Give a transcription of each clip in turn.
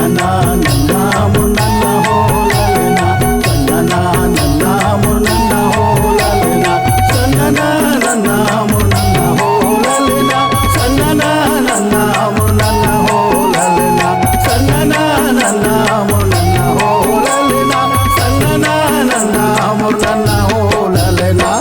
सन्नना नन्ना मुन्नना हो ललना सन्नना नन्ना मुन्नना हो ललना सन्नना नन्ना मुन्नना हो ललना सन्नना नन्ना मुन्नना हो ललना सन्नना नन्ना मुन्नना हो ललना सन्नना नन्ना मुन्नना हो ललना।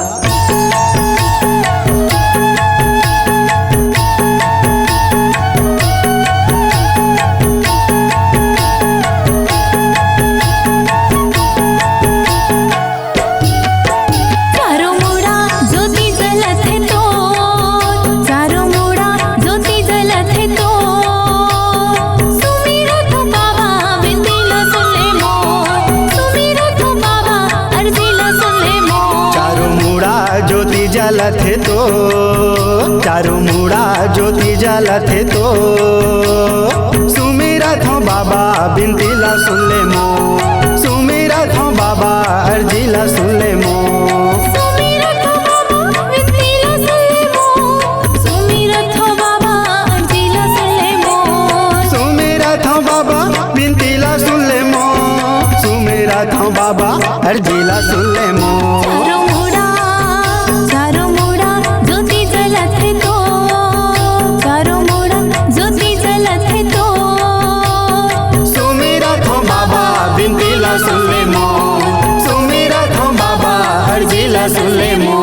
जलथे तो चारों मुड़ा ज्योति जलथे तो सुमिरत हो बाबा बिनती ला सुन ले मो सुमिरत हो बाबा अर्जी ला सुन ले मो सुमिरत हो बाबा बिनती ला सुन ले मो सुमिरत हो बाबा अर्जी ला सुन ले मो सुमिरत हो बाबा बिनती ला सुन ले मो सुमिरत हो बाबा अर्जी ला सुन ले मो। चारों मुड़ा ज्योति जलथे तो चारों मुड़ा ज्योति जलथे तो सुमिरत हो बाबा बिनती ला सुन ले मो सुमिरत हो बाबा अर्जी ला सुन ले मो।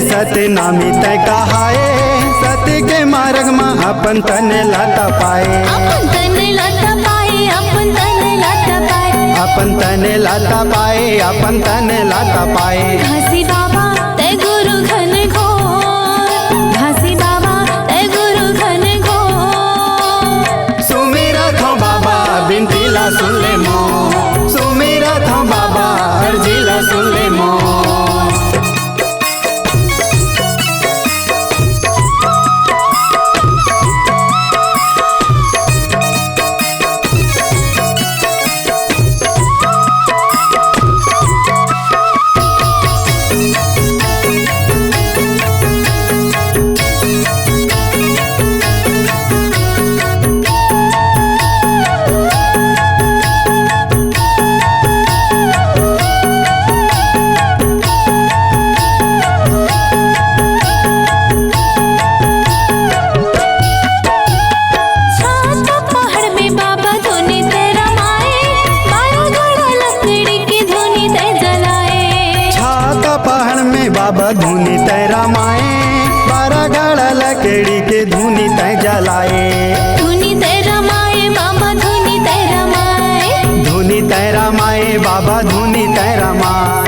सत्य नामी तय कहाए सत्य के मार्ग में अपन तन लाता पाए अपन तन लाता पाए अपन तन लाता पाए अपन तन लाता पाए अपन तन लाता पाए। घासी बाबा तय गुरु घन घोर घासी बाबा तय गुरु घन घोर सुमिरत हो बाबा बिनती ला सुन ले मो सुमिरत हो बाबा अर्जी ला सुन ले मो। बाबा धुनी तय रमाए 12 गड़ा लकड़ी के धुनी तय जलाए धुनी तय रमाए बाबा धुनी तय रमाए धुनी तय रमाए बाबा धुनी तय रमाए।